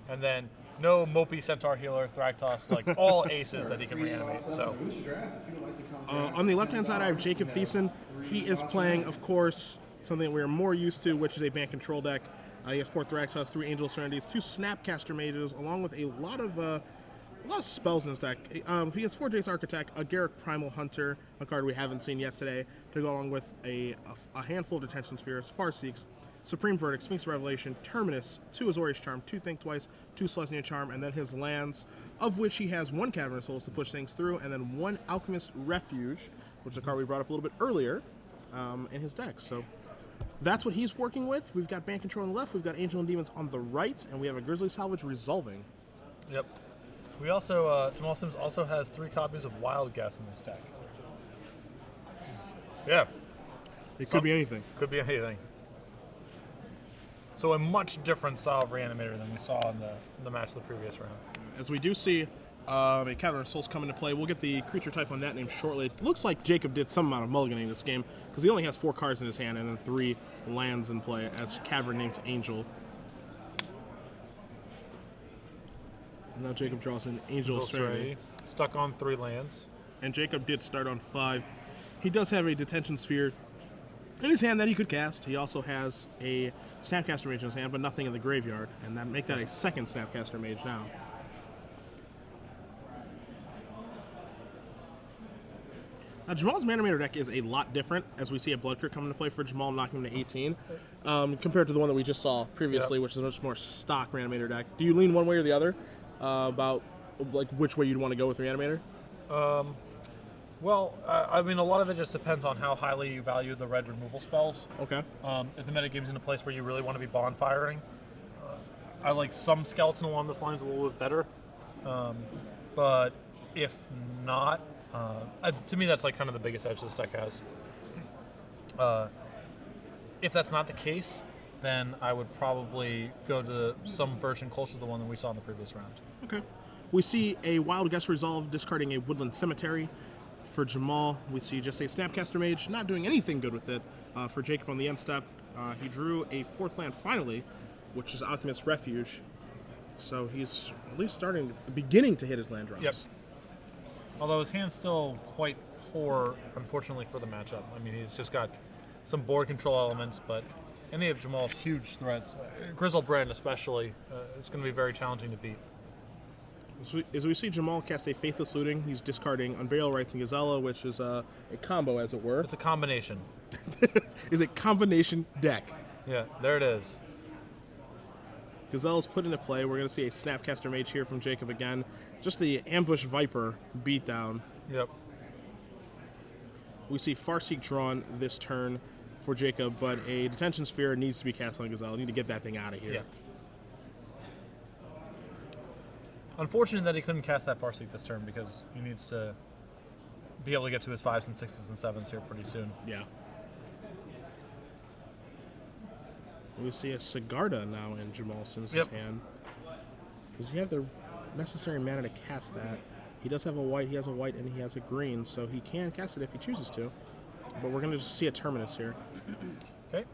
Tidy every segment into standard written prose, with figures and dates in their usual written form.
and then no Mopey Centaur Healer, Thragtos, like all aces that he can reanimate. So On the left-hand side, I have Jacob Thiessen. He is playing, of course, something that we're more used to, which is a band control deck. He has 4 Thragtos, 3 Angel Serenities, 2 Snapcaster Mages, along with a lot of spells in his deck. He has 4 Jace Architect, a Garruk Primal Hunter, a card we haven't seen yet today, to go along with a handful of Detention Spheres, Farseeks, Supreme Verdict, Sphinx Revelation, Terminus, 2 Azorius Charm, 2 Think Twice, 2 Selesnya Charm, and then his lands, of which he has 1 Cavernous Souls to push things through, and then 1 Alchemist Refuge, which is a card we brought up a little bit earlier in his deck. So that's what he's working with. We've got Band Control on the left, we've got Angel and Demons on the right, and we have a Grizzly Salvage resolving. Yep. We also, Jamal Sims also has 3 copies of Wild Guess in this deck. Yeah. It could be anything. Could be anything. So a much different style of Reanimator than we saw in the match of the previous round. As we do see a Cavern Souls come into play, we'll get the creature type on that name shortly. It looks like Jacob did some amount of mulliganing this game, because he only has 4 cards in his hand and then 3 lands in play, as Cavern names Angel. And now Jacob draws an Angel Serenity. Stuck on 3 lands. And Jacob did start on 5. He does have a Detention Sphere in his hand that he could cast. He also has a Snapcaster Mage in his hand, but nothing in the graveyard, and that make that a second Snapcaster Mage now. Now, Jamal's Reanimator deck is a lot different, as we see a Blood Crit come into play for Jamal, knocking him to 18, compared to the one that we just saw previously, which is a much more stock Reanimator deck. Do you lean one way or the other about like which way you'd want to go with Reanimator? Well, I mean, a lot of it just depends on how highly you value the red removal spells. Okay. If the metagame's in a place where you really want to be bonfiring, I like some Skeleton along this line is a little bit better. But if not, to me that's like kind of the biggest edge this deck has. If that's not the case, then I would probably go to some version closer to the one that we saw in the previous round. Okay. We see a Wild Guess Resolve discarding a Woodland Cemetery. For Jamal, we see just a Snapcaster Mage, not doing anything good with it. For Jacob on the end step, he drew a 4th land finally, which is Alchemist Refuge. So he's at least beginning to hit his land drops. Yep. Although his hand's still quite poor, unfortunately, for the matchup. I mean, he's just got some board control elements, but any of Jamal's huge threats, Grizzlebrand especially, is going to be very challenging to beat. As we see Jamal cast a Faithless Looting, he's discarding Unburial Rites and Gazella, which is a combo, as it were. It's a combination. Is a combination deck. Yeah, there it is. Gazella's put into play. We're going to see a Snapcaster Mage here from Jacob again. Just the Ambush Viper beatdown. Yep. We see Farseek drawn this turn for Jacob, but a Detention Sphere needs to be cast on Gazella. Need to get that thing out of here. Yeah. Unfortunate that he couldn't cast that Farseek this turn, because he needs to be able to get to his 5s and 6s and 7s here pretty soon. Yeah. We see a Sigarda now in Jamal Sims' hand. Does he have the necessary mana to cast that? He does have a white, he has a white, and he has a green, so he can cast it if he chooses to. But we're going to just see a Terminus here. Okay.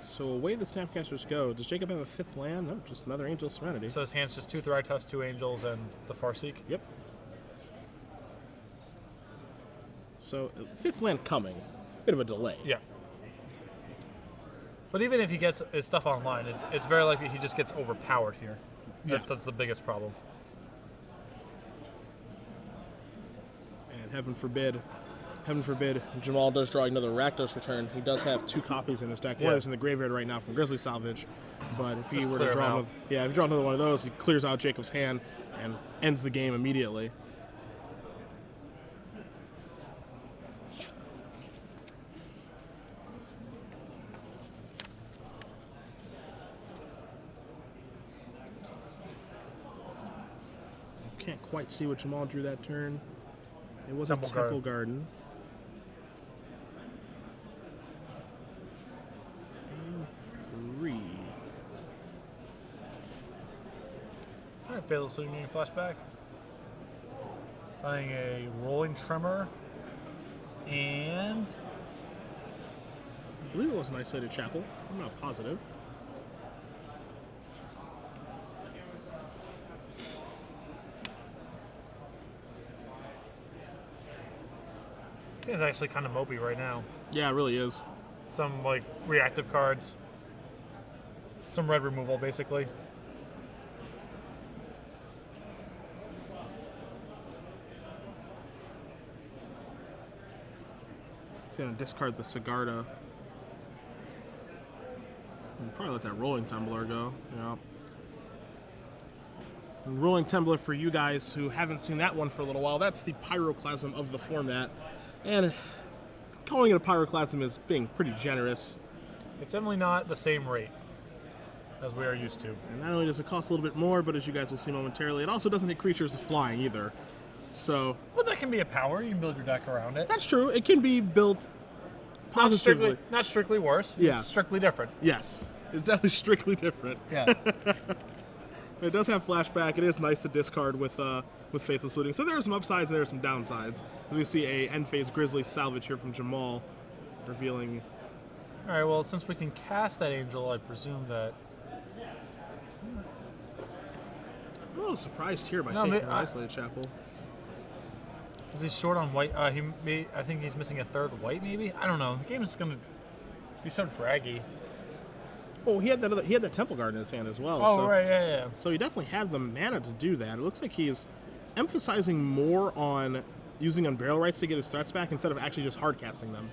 So away the Snapcasters go. Does Jacob have a 5th land? No, just another Angel Serenity. So his hand's just 2 Thragtusk, 2 Angels, and the Farseek? Yep. So 5th land coming. Bit of a delay. Yeah. But even if he gets his stuff online, it's very likely he just gets overpowered here. Yeah. That's the biggest problem. And heaven forbid, Jamal does draw another Rakdos return. He does have 2 copies in his deck. One is in the graveyard right now from Grizzly Salvage. But if he were to draw another one of those, he clears out Jacob's hand and ends the game immediately. Can't quite see what Jamal drew that turn. It was a Temple Garden. And 3. All right, Faithless Looting flashback. Playing a Rolling Tremor and it was an isolated chapel. I'm not positive. It's actually kind of mopey right now. Yeah, it really is. Some like reactive cards. Some red removal, basically. Gonna discard the Sigarda. And probably let that Rolling Tumbler go. Yeah. And Rolling Tumbler, for you guys who haven't seen that one for a little while, that's the Pyroclasm of the format. And calling it a Pyroclasm is being pretty generous. It's definitely not the same rate as we are used to. And not only does it cost a little bit more, but as you guys will see momentarily, it also doesn't hit creatures with flying either. So, well, that can be a power. You can build your deck around it. that's true. It can be built positively. Not strictly worse. Yeah. It's strictly different. Yes, it's definitely strictly different. Yeah. It does have flashback. It is nice to discard with Faithless Looting. So there are some upsides and there are some downsides. We see a end phase Grizzly salvage here from Jamal, revealing. All right. Well, since we can cast that angel, I presume that. I'm a little surprised here by No, taking an isolated chapel. Is he short on white? I think he's missing a third white, maybe. I don't know. The game is gonna be so draggy. Oh, he had that Temple Guard in his hand as well. Oh, so, right, yeah. So he definitely had the mana to do that. It looks like he's emphasizing more on using Unburial Rights to get his threats back instead of actually just hard casting them.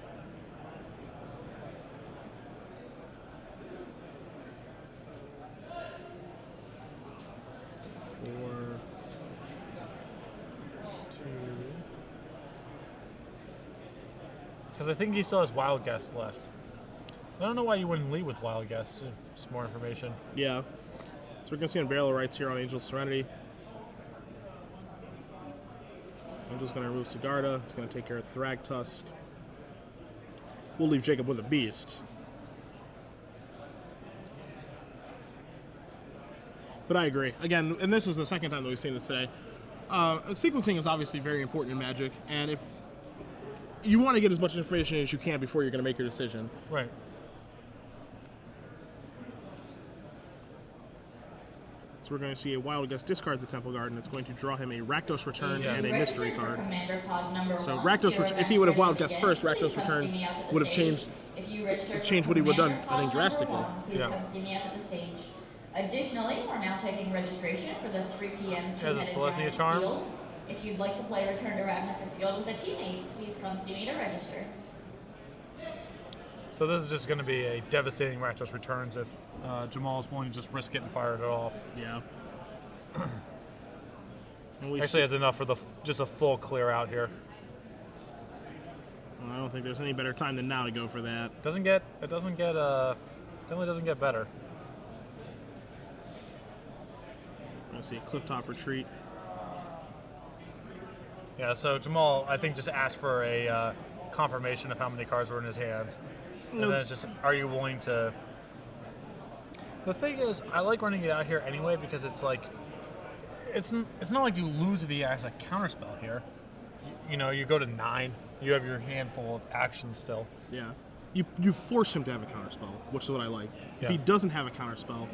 Because I think he still has Wild Guess left. I don't know why you wouldn't lead with Wild Guess. Just more information. Yeah. So we're going to see Unburial Rights here on Angel's Serenity. Angel's going to remove Sigarda. It's going to take care of Thragtusk. We'll leave Jacob with a Beast. But I agree. Again, and this is the second time that we've seen this today. Sequencing is obviously very important in Magic, and if you want to get as much information as you can before you're going to make your decision. Right. So we're going to see a Wild Guess discard the Temple Guard, and it's going to draw him a Rakdos Return and a Mystery card. So Rakdos, if he would have Wild Guessed first, Rakdos Return would have changed what he would have done, I think, drastically. Please come see me up at the stage. Additionally, we're now taking registration for the 3 p.m. two-headed giant Charm. sealed. If you'd like to play Return to Ravnica Sealed with a teammate, please come see me to register. So this is just going to be a devastating Rakdos Returns if Jamal is willing to just risk getting fired it off. Yeah. Actually has enough for just a full clear out here. Well, I don't think there's any better time than now to go for that. Definitely doesn't get better. I see a Clifftop Retreat. Yeah, so Jamal, I think, just asked for a confirmation of how many cards were in his hands. And then it's just, are you willing to... The thing is, I like running it out here anyway because it's like, it's not like you lose if he has a counterspell here. You know, you go to 9, you have your handful of actions still. Yeah. You force him to have a counterspell, which is what I like. Yeah. If he doesn't have a counterspell,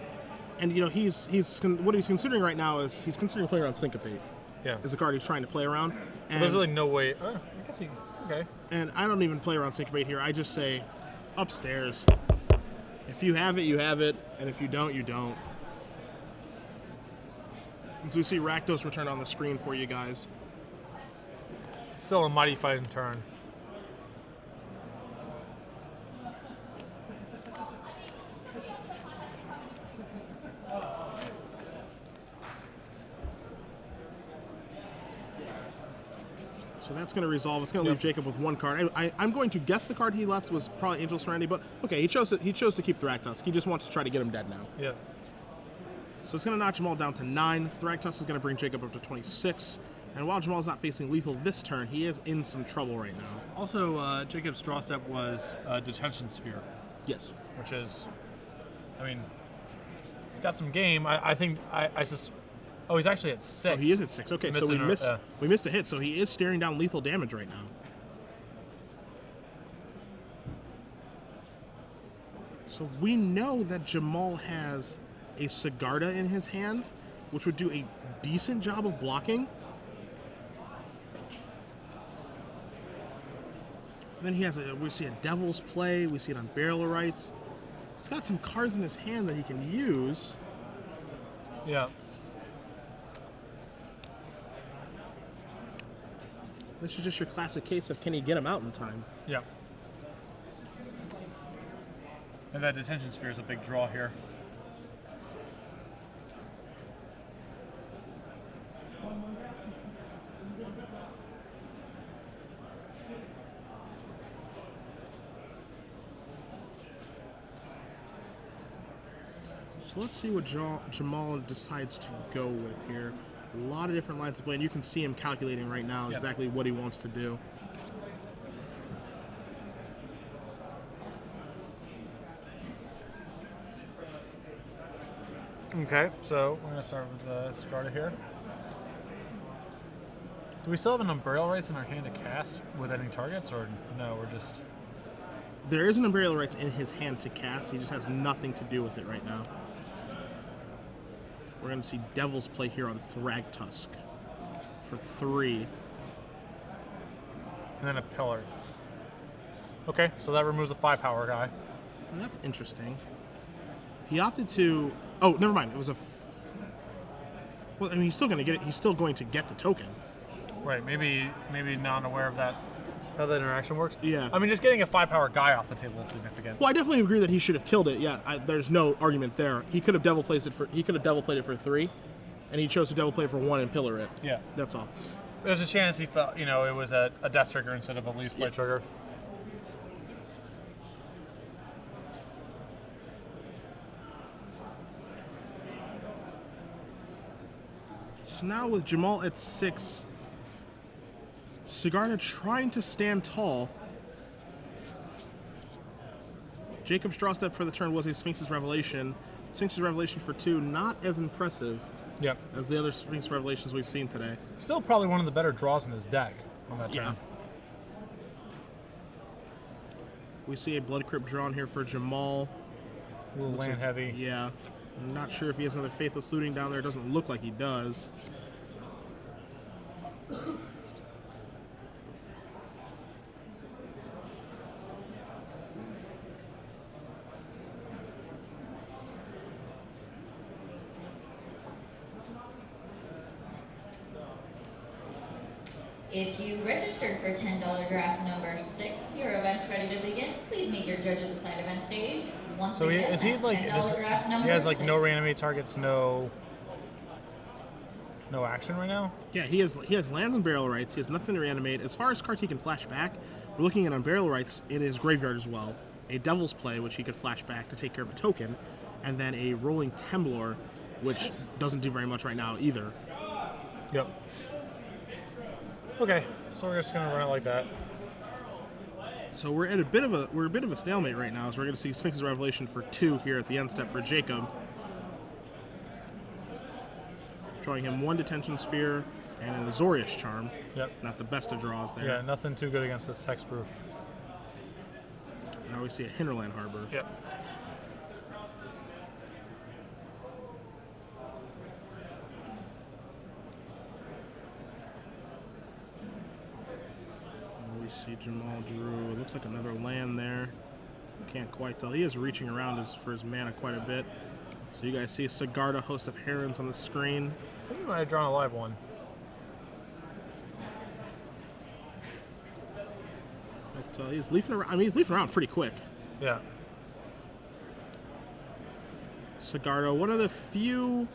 and you know what he's considering right now is he's considering playing around Syncopate. Yeah. Is the card he's trying to play around. And there's really no way. I guess he. Okay. And I don't even play around Syncopate here. I just say, upstairs. If you have it, you have it, and if you don't, you don't. And so we see Rakdos Return on the screen for you guys. Still a mighty fighting turn. So that's going to resolve. It's going to leave Jacob with 1 card. I'm going to guess the card he left was probably Angel's Serenity, but okay, he chose to keep Thragtusk. He just wants to try to get him dead now. Yeah. So it's going to knock Jamal down to 9. Thragtusk is going to bring Jacob up to 26. And while Jamal's not facing lethal this turn, he is in some trouble right now. Also, Jacob's draw step was Detention Sphere. Yes. Which is, I mean, it's got some game. I think oh, he's actually at 6. Oh, he is at 6. Okay, so we missed a hit. So he is staring down lethal damage right now. So we know that Jamal has a Sigarda in his hand, which would do a decent job of blocking. Then he has we see a Devil's Play, we see it on Barrel of Rights. He's got some cards in his hand that he can use. Yeah. This is just your classic case of can he get him out in time? Yeah. And that Detention Sphere is a big draw here. So let's see what Jamal decides to go with here. A lot of different lines of play, and you can see him calculating right now exactly what he wants to do. Okay, so we're going to start with the Sigarda here. Do we still have enough Burial Rights in our hand to cast with any targets, or no, we're just... There is an Burial Rights in his hand to cast, he just has nothing to do with it right now. We're going to see Devil's Play here on Thragtusk for 3. And then a Pillar. Okay, so that removes a 5-power guy. And that's interesting. He opted to... Oh, never mind. It was a... Well, I mean, he's still going to get it. He's still going to get the token. Right, maybe not aware of that, how that interaction works. Yeah. I mean, just getting a 5-power guy off the table is significant. Well, I definitely agree that he should have killed it. Yeah, there's no argument there. He could have Devil Played it for... He could have Devil Played it for 3, and he chose to Devil Play for 1 and Pillar it. Yeah. That's all. There's a chance he felt, it was a death trigger instead of a least play trigger. So now with Jamal at 6, Sigarda trying to stand tall. Jacob's draw step for the turn was a Sphinx's Revelation. Sphinx's Revelation for 2, not as impressive as the other Sphinx Revelations we've seen today. Still probably one of the better draws in his deck on that turn. We see a Blood Crypt drawn here for Jamal. A little land heavy. Yeah. I'm not sure if he has another Faithless Looting down there. It doesn't look like he does. If you registered for $10 draft number 6, your event's ready to begin. Please meet your judge at the side event stage. Once So again, is he that's like $10 draft number he has like 6. no reanimate targets, no action right now? Yeah, he has lands and Barrel Rights. He has nothing to reanimate. As far as cards he can flash back, we're looking at on Barrel Rights in his graveyard as well. A Devil's Play, which he could flash back to take care of a token, and then a Rolling Temblor, which doesn't do very much right now either. Yep. Okay, so we're just gonna run it like that. So we're at a bit of a stalemate right now, as we're going to see Sphinx's Revelation for 2 here at the end step for Jacob. Drawing him 1 Detention Sphere and an Azorius Charm. Yep. Not the best of draws there. Yeah, nothing too good against this hexproof. Now we see a Hinterland Harbor. Yep. We see Jamal drew, it looks like another land there. Can't quite tell. He is reaching around for his mana quite a bit. So you guys see Sigarda, Host of Herons on the screen. I think he might have drawn a live one. But he's leafing around. I mean, he's leafing around pretty quick. Yeah. Sigarda, one of the few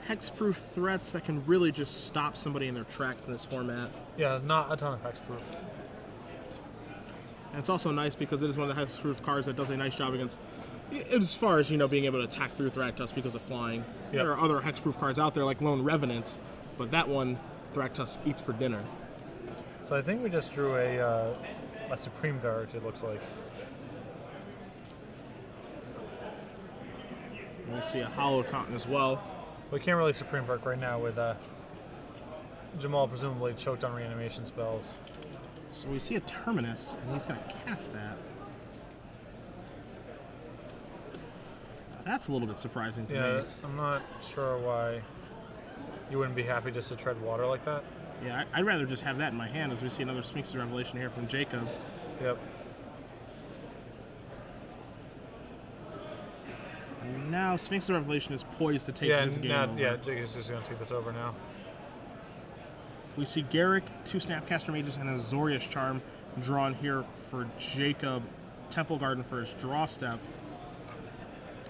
hexproof threats that can really just stop somebody in their tracks in this format. Yeah, not a ton of hexproof. And it's also nice because it is one of the hexproof cards that does a nice job against, as far as, being able to attack through Thragtusk because of flying. Yep. There are other hexproof cards out there like Lone Revenant, but that one, Thragtusk eats for dinner. So I think we just drew a Supreme Guard, it looks like. And we see a Hallowed Fountain as well. We can't really Supreme Guard right now with Jamal presumably choked on reanimation spells. So we see a Terminus, and he's going to cast that. That's a little bit surprising to Yeah, me. I'm not sure why you wouldn't be happy just to tread water like that. Yeah, I'd rather just have that in my hand as we see another Sphinx's Revelation here from Jacob. Yep. And now Sphinx's Revelation is poised to take this game over. Yeah, Jacob's just going to take this over now. We see Garrick, 2 Snapcaster Mages, and a Azorius Charm drawn here for Jacob. Temple Garden for his draw step.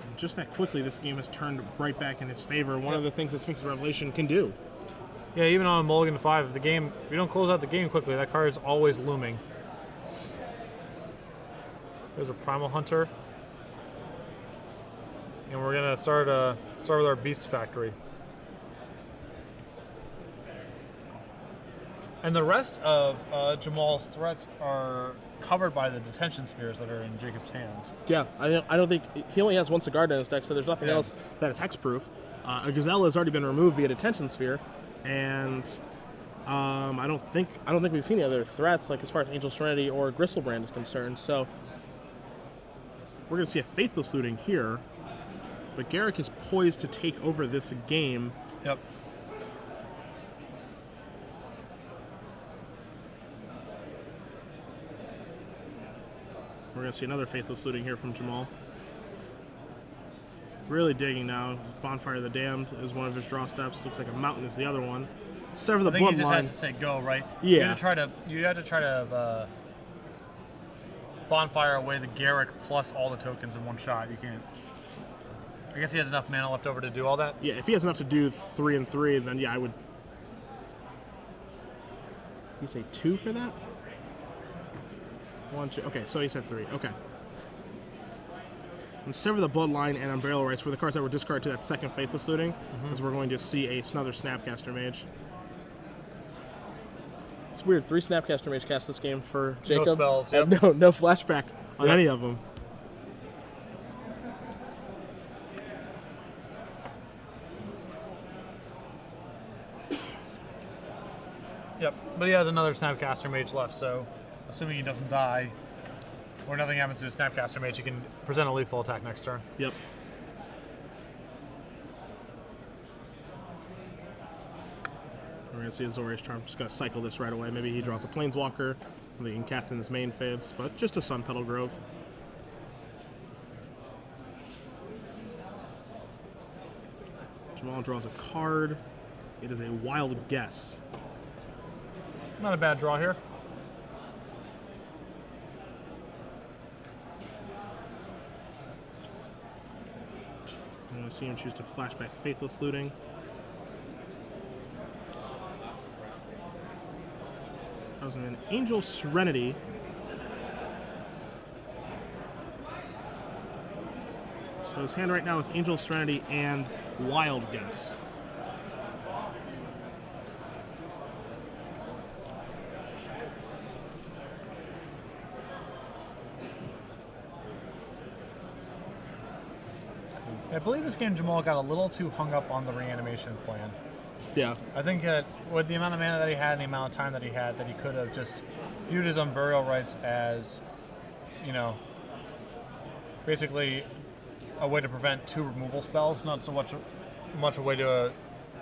And just that quickly, this game has turned right back in his favor. One of the things that Sphinx's Revelation can do. Yeah, even on a mulligan 5, if you don't close out the game quickly, that card is always looming. There's a Primal Hunter. And we're going to start with our Beast Factory. And the rest of Jamal's threats are covered by the detention spheres that are in Jacob's hand. Yeah, I don't think he only has 1 Cigar in his deck, so there's nothing else that is hexproof. A Gazelle has already been removed via detention sphere, and I don't think we've seen any other threats like as far as Angel Serenity or Gristlebrand is concerned. So we're gonna see a Faithless Looting here, but Garrick is poised to take over this game. Yep. We're going to see another Faithless Looting here from Jamal. Really digging now. Bonfire of the Damned is one of his draw steps. Looks like a mountain is the other one. Sever the I think Bloodline. you just have to say go, right? Yeah. You have to try to bonfire away the Garrick plus all the tokens in one shot. You can't. I guess he has enough mana left over to do all that. Yeah, if he has enough to do 3 and 3, then yeah, I would. You say 2 for that? 1, 2. Okay, so he said 3. Okay. And Sever the Bloodline and Unburial Rites were the cards that were discarded to that second Faithless Looting, as we're going to see another Snapcaster Mage. It's weird. 3 Snapcaster Mage cast this game for Jacob. No spells. And Yep. no flashback on any of them. Yep. But he has another Snapcaster Mage left, so assuming he doesn't die or nothing happens to his Snapcaster Mage, he can present a lethal attack next turn. Yep. We're going to see a Azorius Charm. Just going to cycle this right away. Maybe he draws a Planeswalker, something he can cast in his main phase, but just a Sun Petal Grove. Jamal draws a card. It is a Wild Guess. Not a bad draw here. I'm going to see him choose to flashback Faithless Looting. That was an Angel Serenity. So his hand right now is Angel Serenity and Wild Guess. I believe this game Jamal got a little too hung up on the reanimation plan. Yeah. I think that with the amount of mana that he had and the amount of time that he had, that he could have just viewed his Unburial Rites as, you know, basically a way to prevent 2 removal spells, not so much a way to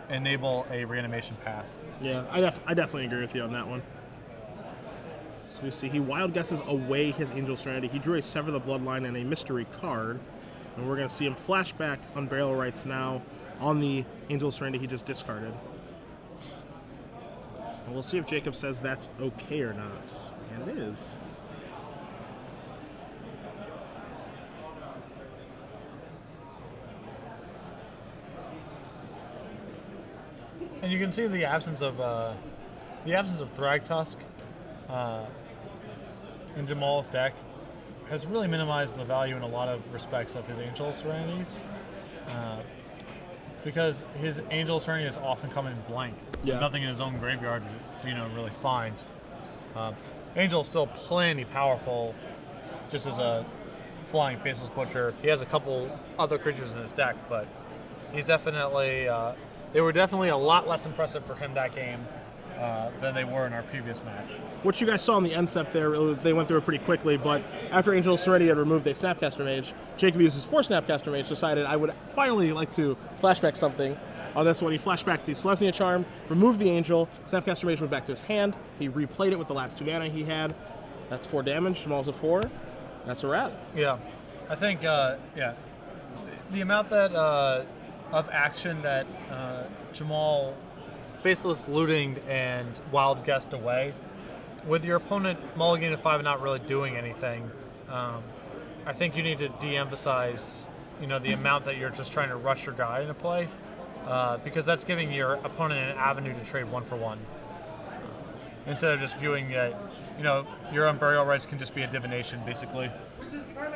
enable a reanimation path. Yeah, I definitely agree with you on that one. So we see he Wild Guesses away his Angel Serenity. He drew a Sever the Bloodline and a Mystery card. And we're going to see him flashback Unburial Rites now on the Angel Serenity he just discarded. And we'll see if Jacob says that's okay or not. And it is. And you can see the absence of Thragtusk in Jamal's deck has really minimized the value in a lot of respects of his Angel Serenities, because his Angel Serenities often come in blank, with nothing in his own graveyard to really find. Angel's still plenty powerful, just as a flying Faceless Butcher. He has a couple other creatures in his deck, but he's definitely they were definitely a lot less impressive for him that game than they were in our previous match. What you guys saw in the end step there, they went through it pretty quickly, but after Angel Serenity had removed a Snapcaster Mage, Jacob used his 4 Snapcaster Mage, decided I would finally like to flashback something. On this one, he flashbacked the Selesnya Charm, removed the Angel, Snapcaster Mage went back to his hand, he replayed it with the last 2 mana he had. That's 4 damage, Jamal's at 4. That's a wrap. Yeah, I think, yeah, the amount that of action that Jamal faceless looting and wild guessed away, with your opponent mulliganing to 5 and not really doing anything, I think you need to de-emphasize, the amount that you're just trying to rush your guy into play, because that's giving your opponent an avenue to trade 1 for 1. Instead of just viewing that, your Unburial Rights can just be a divination, basically.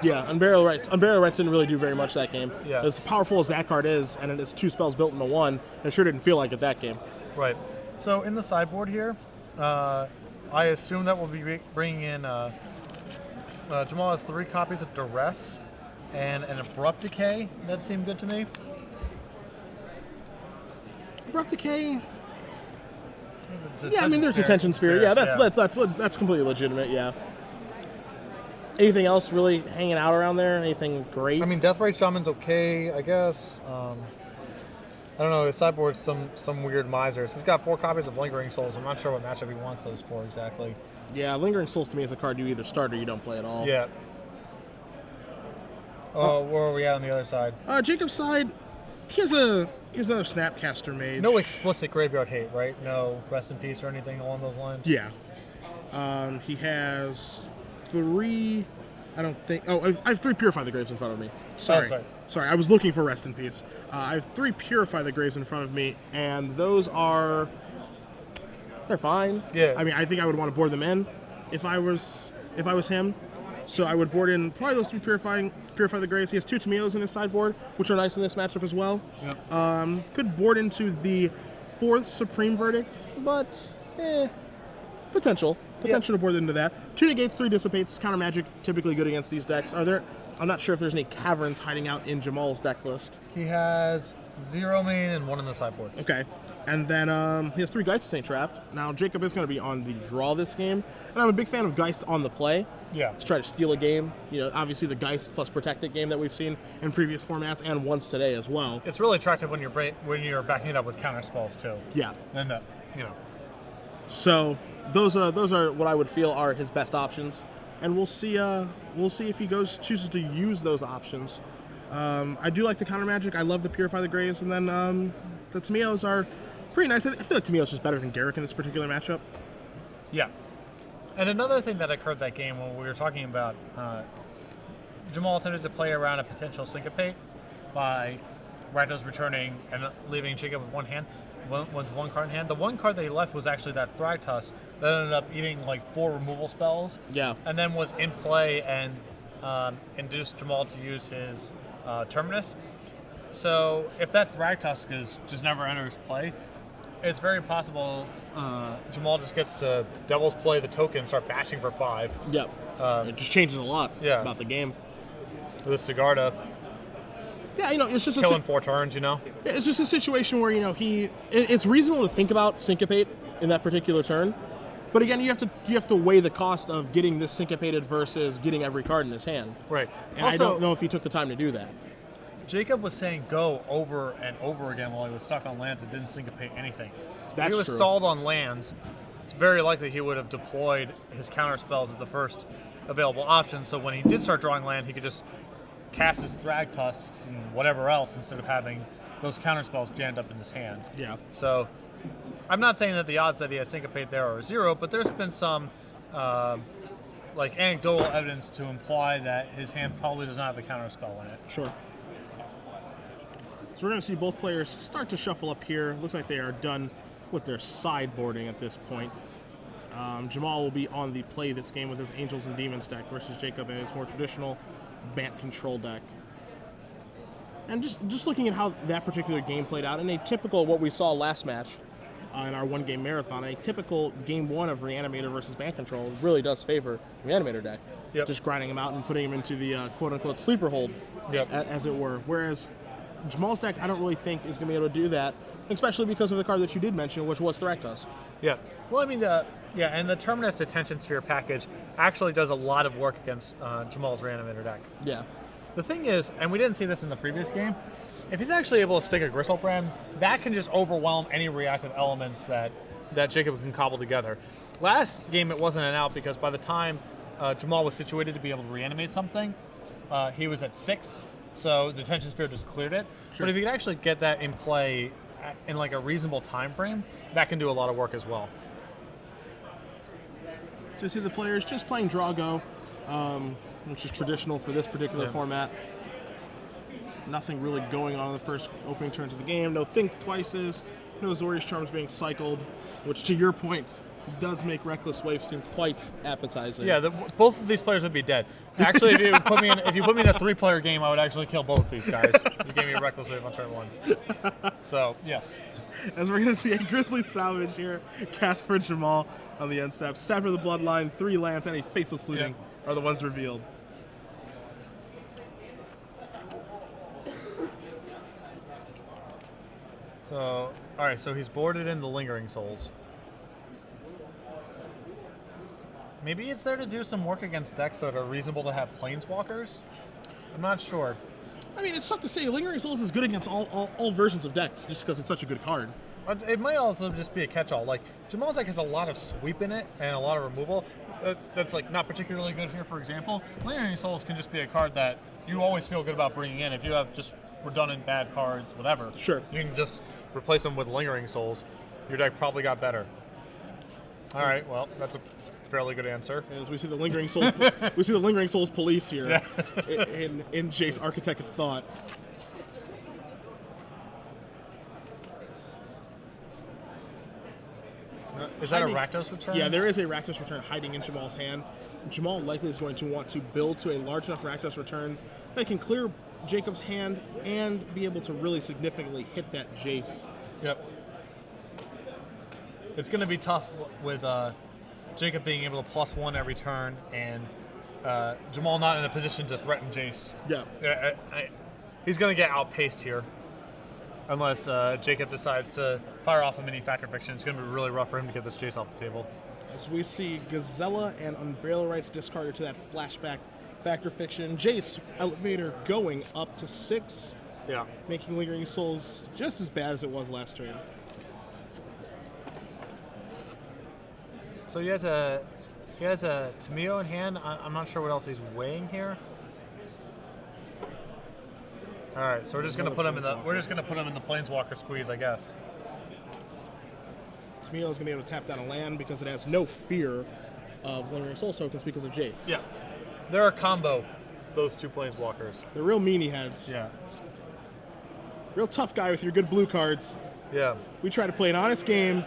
Yeah, Unburial Rights. Unburial Rights didn't really do very much that game. Yeah. As powerful as that card is, and it is 2 spells built into 1, it sure didn't feel like it that game. Right. So in the sideboard here, I assume that we'll be bringing in. Jamal has 3 copies of Duress and an Abrupt Decay. That seemed good to me. Abrupt Decay. Yeah, I mean there's Attention Sphere. Yeah, that's completely legitimate. Yeah. Anything else really hanging out around there? Anything great? I mean, Deathrite Shaman's okay, I guess. I don't know, his sideboard's some weird misers. He's got 4 copies of Lingering Souls. I'm not sure what matchup he wants those for exactly. Yeah, Lingering Souls to me is a card you either start or you don't play at all. Yeah. Where are we at on the other side? Jacob's side, he has another Snapcaster Mage. No explicit graveyard hate, right? No Rest in Peace or anything along those lines? Yeah. He has 3... I don't think... Oh, I have 3 Purify the Graves in front of me. Sorry. Sorry, I was looking for Rest in Peace. I have 3 Purify the Graves in front of me, and those are... They're fine. Yeah. I mean, I think I would want to board them in if I was him. So I would board in probably those 3 Purify the Graves. He has 2 Tamios in his sideboard, which are nice in this matchup as well. Yep. Could board into the 4th Supreme Verdict, but potential to board into that. 2 negates, 3 dissipates. Counter magic, typically good against these decks. I'm not sure if there's any caverns hiding out in Jamal's deck list. He has 0 main and 1 in the sideboard. Okay. And then he has 3 Geist Saint Draft. Now, Jacob is going to be on the draw this game. And I'm a big fan of Geist on the play. Yeah. To try to steal a game. Obviously the Geist plus Protected game that we've seen in previous formats and once today as well. It's really attractive when you're backing it up with counter spells too. Yeah. And So those are what I would feel are his best options. And we'll see if he chooses to use those options. I do like the counter magic. I love the Purify the Graves, and then the Tamios are pretty nice. I feel like Tamios is better than Garruk in this particular matchup. Yeah. And another thing that occurred that game when we were talking about Jamal attempted to play around a potential syncopate by Rakdos returning and leaving Jacob with 1 hand. With 1 card in hand. The 1 card that he left was actually that Thragtusk that ended up eating like 4 removal spells. Yeah. And then was in play and induced Jamal to use his Terminus. So if that Thragtusk just never enters play, it's very possible Jamal just gets to Devil's Play the token and start bashing for 5. Yep. It just changes a lot about the game. With Sigarda. Yeah, it's just killing 4 turns, It's just a situation where, it's reasonable to think about Syncopate in that particular turn. But again, you have to weigh the cost of getting this syncopated versus getting every card in his hand. Right. And also, I don't know if he took the time to do that. Jacob was saying go over and over again while he was stuck on lands and didn't syncopate anything. That's if he was true. Stalled on lands, it's very likely he would have deployed his counter spells at the first available option. So when he did start drawing land, he could just cast his Thragtusks and whatever else instead of having those counter spells jammed up in his hand. Yeah. So I'm not saying that the odds that he has syncopate there are 0, but there's been some anecdotal evidence to imply that his hand probably does not have a counter spell in it. Sure. So we're going to see both players start to shuffle up here. Looks like they are done with their sideboarding at this point. Jamal will be on the play this game with his Angels and Demons deck versus Jacob and his more traditional Bant control deck. And just looking at how that particular game played out, in a typical, what we saw last match in our 1-game marathon, a typical game 1 of Reanimator versus Bant control really does favor Reanimator deck. Yep. Just grinding him out and putting him into the quote-unquote sleeper hold, as it were. Whereas Jamal's deck, I don't really think is going to be able to do that, especially because of the card that you did mention, which was Thragtusk. Yeah. Well, I mean, yeah, and the Terminus Detention Sphere package actually does a lot of work against Jamal's Reanimator deck. Yeah. The thing is, and we didn't see this in the previous game, if he's actually able to stick a Gristlebrand, that can just overwhelm any reactive elements that Jacob can cobble together. Last game, it wasn't an out because by the time Jamal was situated to be able to reanimate something, he was at 6, so Detention Sphere just cleared it. Sure. But if you could actually get that in play in like a reasonable time frame, that can do a lot of work as well. So you see the players just playing Draw Go, which is traditional for this particular format. Nothing really going on in the first opening turns of the game. No Think Twices, no Azorius Charms being cycled, which to your point does make Reckless Wave seem quite appetizing. Yeah, both of these players would be dead. Actually, if you put me in a 3-player game, I would actually kill both of these guys. You gave me a Reckless Wave on turn 1. So yes. As we're going to see a Grizzly Salvage here, cast for Jamal on the end step. Sever the Bloodline, 3 lands, and a Faithless Looting are the ones revealed. So, all right, so he's boarded in the Lingering Souls. Maybe it's there to do some work against decks that are reasonable to have Planeswalkers? I'm not sure. I mean, it's tough to say. Lingering Souls is good against all versions of decks, just because it's such a good card. It might also just be a catch-all. Like, Jamal's deck has a lot of sweep in it and a lot of removal. That's, like, not particularly good here, for example. Lingering Souls can just be a card that you always feel good about bringing in. If you have just redundant bad cards, whatever, sure, you can just replace them with Lingering Souls. Your deck probably got better. All right, well, that's a fairly good answer. As we see the Lingering Souls, we see the Lingering Souls police here in Jace Architect of Thought. Is that a Rakdos return? Yeah, there is a Rakdos return hiding in Jamal's hand. Jamal likely is going to want to build to a large enough Rakdos return that can clear Jacob's hand and be able to really significantly hit that Jace. Yep. It's going to be tough with Jacob being able to +1 every turn and Jamal not in a position to threaten Jace. Yeah. He's going to get outpaced here. Unless Jacob decides to fire off a mini Factor Fiction. It's going to be really rough for him to get this Jace off the table. As we see Gazella and Unburial Rights discarded to that flashback Factor Fiction. Jace Elevator going up to 6. Yeah. Making Lingering Souls just as bad as it was last turn. So he has a Tamio in hand. I'm not sure what else he's weighing here. All right, so we're just gonna put him in the Planeswalker squeeze, I guess. Tamio is gonna be able to tap down a land because it has no fear of Lingering Souls tokens because of Jace. Yeah, they're a combo. Those 2 Planeswalkers. They're real meanie heads. Yeah. Real tough guy with your good blue cards. Yeah. We try to play an honest game.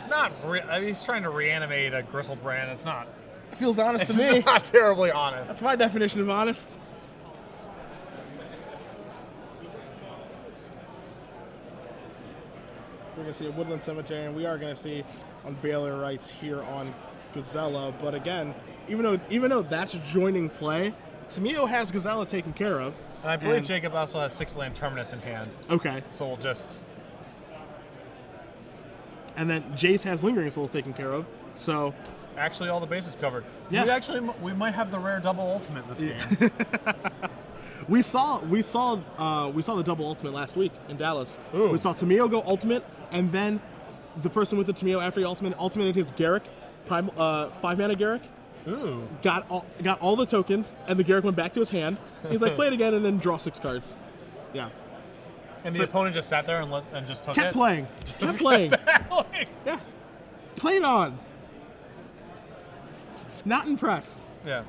Not. I mean, he's trying to reanimate a Gristlebrand. It's not. It feels honest to me. It's not terribly honest. That's my definition of honest. We're going to see a Woodland Cemetery, and we are going to see Unburial Rights here on Gazella. But again, even though that's joining play, Tamio has Gazella taken care of. And I believe Jacob also has 6-land Terminus in hand. Okay. So we'll just... And then Jace has Lingering Souls taken care of. So... Actually, all the bases covered. Yeah. We might have the rare double ultimate this game. We saw the double ultimate last week in Dallas. Ooh. We saw Tamio go ultimate, and then the person with the Tamio after he ultimated his Garrick, 5-mana Garrick. Ooh. Got all the tokens, and the Garrick went back to his hand. He's like, play it again, and then draw 6 cards. Yeah. And the opponent just sat there and just took kept playing. Kept playing. Yeah. Played on. Not impressed. Yeah.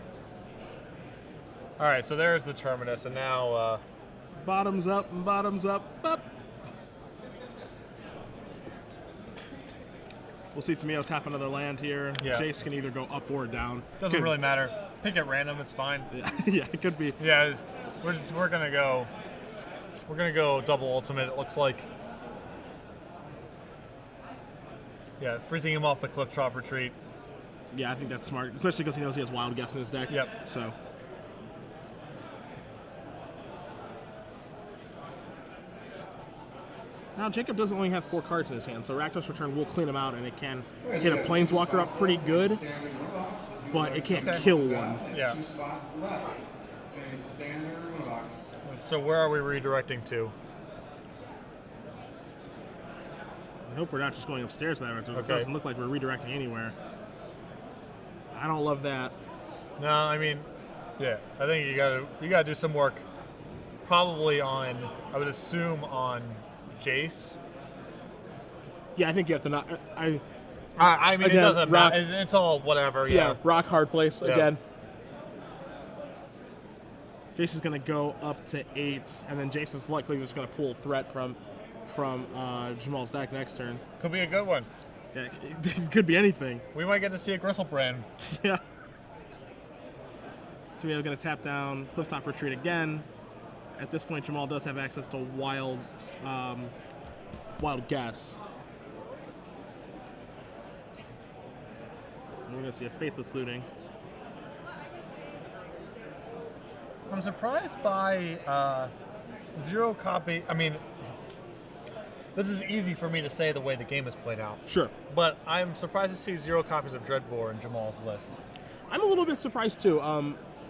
All right, so there's the Terminus, and now... bottoms up and bottoms up. We'll see Tamio tap another land here. Yeah. Jace can either go up or down. Doesn't really matter. Pick at random, it's fine. Yeah, it could be. Yeah, we're gonna go double ultimate, it looks like. Yeah, freezing him off the Cliff Drop Retreat. Yeah, I think that's smart, especially because he knows he has Wild Guess in his deck. Yep. So. Now, Jacob doesn't only have 4 cards in his hand, so Rakdos Return will clean him out, and it can hit a Planeswalker up pretty good, but it can't kill one. Yeah. So where are we redirecting to? I hope we're not just going upstairs to that direction. Okay. It doesn't look like we're redirecting anywhere. I don't love that. No, I mean, yeah, I think you gotta do some work. Probably on, I would assume on Jace. Yeah, I think you have to not. I mean, again, it doesn't matter. It's all whatever. Yeah, rock hard place Yeah. again. Jace is going to go up to 8, and then Jace is likely just going to pull threat from Jamal's deck next turn. Could be a good one. Yeah, it could be anything. We might get to see a Gristlebrand. Yeah. So we're going to tap down Clifftop Retreat again. At this point, Jamal does have access to Wild Guess. And we're going to see a Faithless Looting. I'm surprised by 0 copy. I mean, this is easy for me to say the way the game is played out. Sure. But I'm surprised to see 0 copies of Dreadbore in Jamal's list. I'm a little bit surprised too.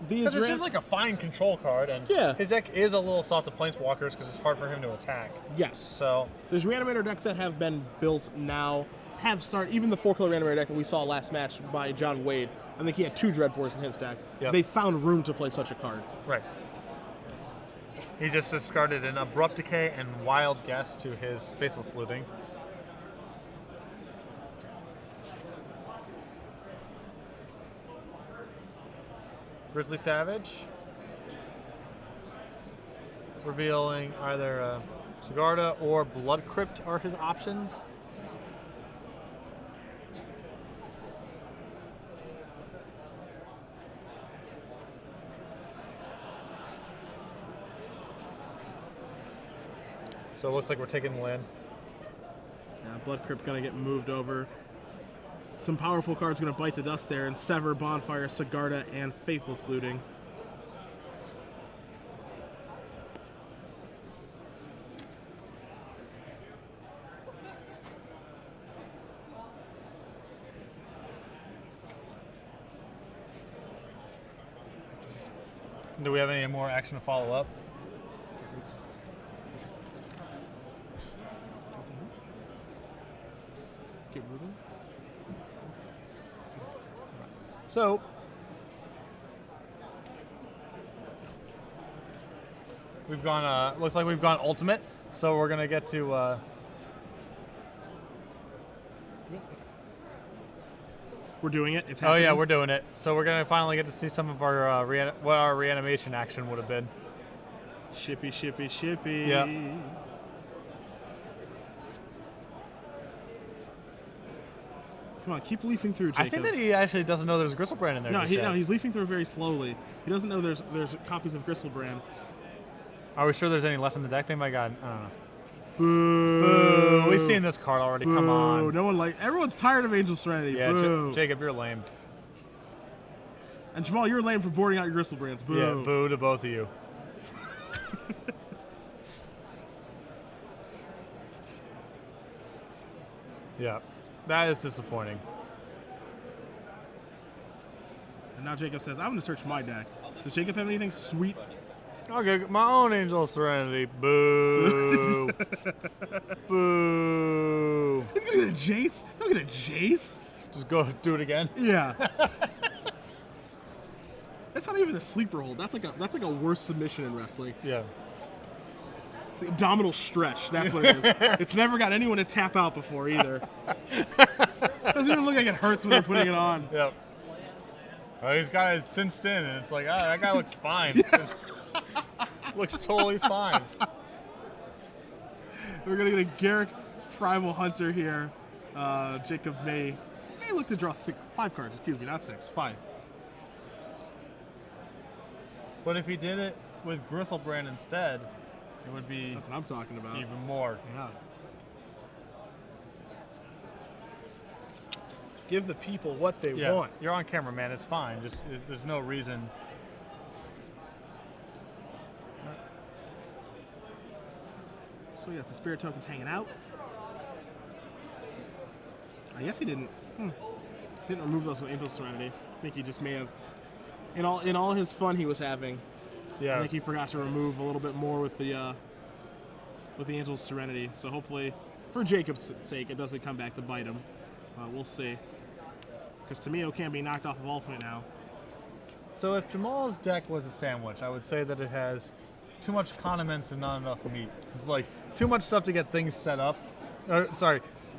Because this is like a fine control card, and yeah. his deck is a little soft to Planeswalkers because it's hard for him to attack. Yes. So there's Reanimator decks that have been built now, even the 4-color Reanimator deck that we saw last match by John Wade. I think he had 2 Dreadbores in his deck. Yep. They found room to play such a card. Right. He just discarded an Abrupt Decay and Wild Guess to his Faithless Looting. Grizzly Savage. Revealing either Sigarda or Blood Crypt are his options. So it looks like we're taking the land. Yeah, Blood Crypt going to get moved over. Some powerful cards going to bite the dust there and Sever, Bonfire, Sigarda, and Faithless Looting. Do we have any more action to follow up? Get moving. So, we've gone, looks like we've gone ultimate, so we're going to get to, We're doing it. It's oh happening. yeah, we're doing it. So we're going to finally get to see some of our, what our reanimation action would have been. Shippy, shippy, shippy. Yeah. Come on, keep leafing through, Jacob. I think that he actually doesn't know there's a Gristlebrand in there. No, just yet. he's leafing through very slowly. He doesn't know there's copies of Gristlebrand. Are we sure there's any left in the deck? They might got, I don't know. Boo! Boo! We've seen this card already. Boo. Come on. No one everyone's tired of Angel Serenity. Yeah, Boo. Jacob, you're lame. And Jamal, you're lame for boarding out your Gristlebrands. Boo. Yeah, boo to both of you. Yeah, that is disappointing. And now Jacob says, I'm going to search my deck. Does Jacob have anything sweet? I'll get my own Angel Serenity. Boo. Boo. He's going to get a Jace? Don't get a Jace. Just go do it again. Yeah. That's not even a sleeper hold. That's like a worse submission in wrestling. Yeah. The abdominal stretch. That's what it is. It's never got anyone to tap out before either. Doesn't even look like it hurts when they're putting it on. Yep. Well, he's got it cinched in, and it's like, oh, that guy looks fine. Looks totally fine. We're gonna get a Garrick Primal Hunter here. Jacob may look to draw 5 cards. Excuse me, not 6, 5. But if he did it with Gristlebrand instead, it would be. That's what I'm talking about. Even more. Yeah. Give the people what they want. You're on camera, man. It's fine. Just there's no reason. So yes, the spirit token's hanging out. I guess he didn't. Didn't remove those with Angel Serenity. I think he just may have. In all his fun he was having. Yeah. I think he forgot to remove a little bit more with the Angel's Serenity. So hopefully, for Jacob's sake, it doesn't come back to bite him. We'll see. Because Tamio can't be knocked off of Ultimate now. So if Jamal's deck was a sandwich, I would say that it has too much condiments and not enough meat. It's like too much stuff to get things set up.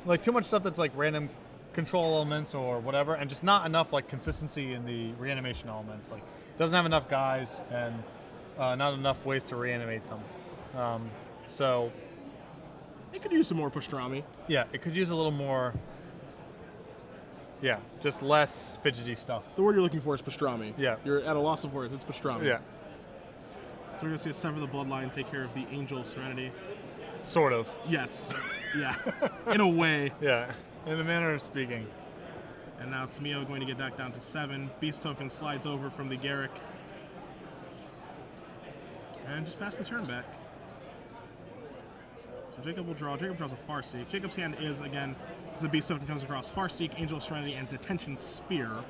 Like too much stuff that's like random control elements or whatever, and just not enough like consistency in the reanimation elements. Like it doesn't have enough guys and not enough ways to reanimate them. So it could use some more pastrami. Yeah, it could use a little more. Yeah, just less fidgety stuff. The word you're looking for is pastrami. Yeah. You're at a loss of words. It's pastrami. Yeah. So we're going to see a Sever the Bloodline take care of the Angel Serenity. Sort of. Yes. Yeah. In a way. Yeah. In a manner of speaking. And now Tamio going to get back down to 7. Beast token slides over from the Garrick. And just pass the turn back. So Jacob will draw. Jacob draws a Farseek. Jacob's hand is, again, as the Beast token comes across, Farseek, Angel Serenity, and Detention Sphere.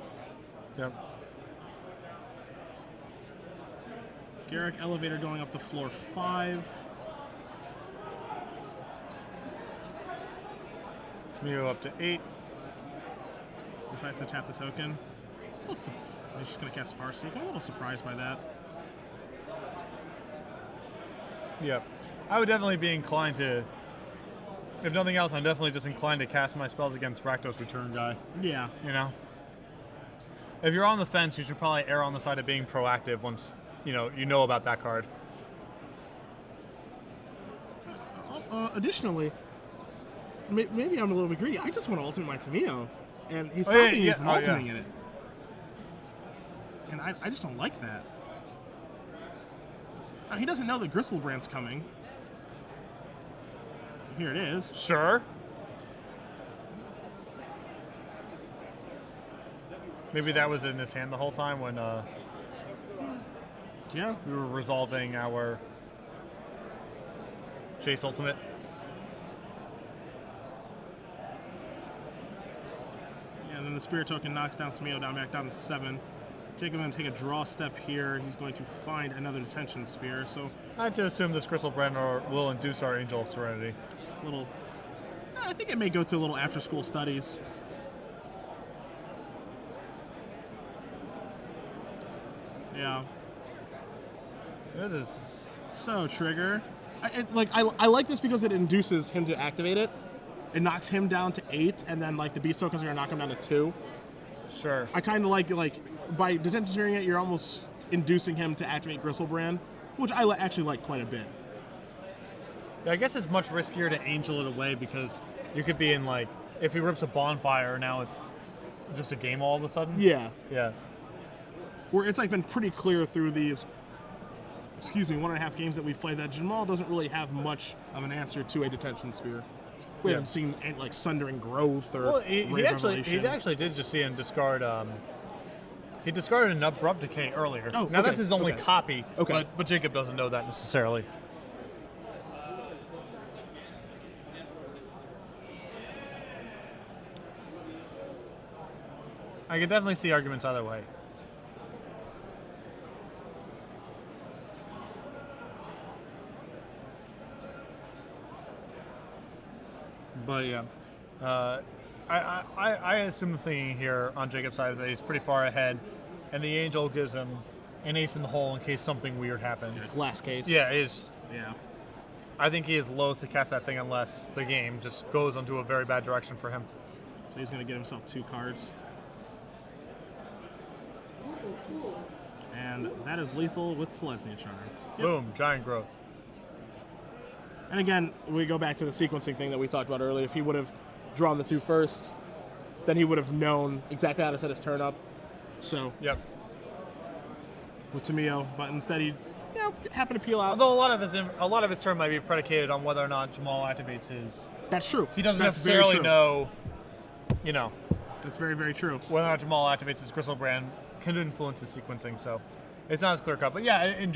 Yep. Garrick Elevator going up to floor 5. Tamio up to 8. Decides to tap the token. He's just going to cast Farseek. I'm a little surprised by that. Yep. I would definitely be inclined to, if nothing else, I'm definitely just inclined to cast my spells against Rakdos Return guy. Yeah. You know? If you're on the fence, you should probably err on the side of being proactive once, you know about that card. Additionally, maybe I'm a little bit greedy. I just want to ultimate my Tamio, and he's stopping me from ultimating it. And I just don't like that. Now, he doesn't know that Gristlebrand's coming. Here it is. Sure. Maybe that was in his hand the whole time when yeah, we were resolving our Chase Ultimate. Yeah, and then the Spirit Token knocks down Tamio back down to 7. Jacob going to take a draw step here. He's going to find another Detention Sphere. So I have to assume this Gristlebrand will induce our Angel of Serenity. I think it may go to a little after-school studies. Yeah. This is so trigger. I like this because it induces him to activate it. It knocks him down to 8, and then like the Beast tokens are gonna knock him down to 2. Sure. I kind of like by Detention Spearing it, you're almost inducing him to activate Gristlebrand, which I actually like quite a bit. Yeah, I guess it's much riskier to angel it away because you could be in like, if he rips a bonfire, now it's just a game all of a sudden. Yeah. Yeah. Where it's like been pretty clear through these, 1.5 games that we've played that Jamal doesn't really have much of an answer to a Detention Sphere. We haven't seen like Sundering Growth or he actually did just see him discard. He discarded an Abrupt Decay earlier. Oh, now that's his only copy. Okay. But Jacob doesn't know that necessarily. I could definitely see arguments either way. But yeah, I assume the thinking here on Jacob's side is that he's pretty far ahead, and the Angel gives him an ace in the hole in case something weird happens. Last case. Yeah, it is. Yeah. I think he is loath to cast that thing unless the game just goes into a very bad direction for him. So he's going to get himself 2 cards. And that is lethal with Selesnya Charm. Yep. Boom, Giant Growth. And again, we go back to the sequencing thing that we talked about earlier. If he would have drawn the 2 first, then he would have known exactly how to set his turn up. So, yep. With Tamio, but instead he happened to peel out. Although a lot of his turn might be predicated on whether or not Jamal activates his. That's true. He doesn't necessarily know, That's very, very true. Whether or not Jamal activates his Gristlebrand can influence his sequencing, so it's not as clear cut. But yeah, in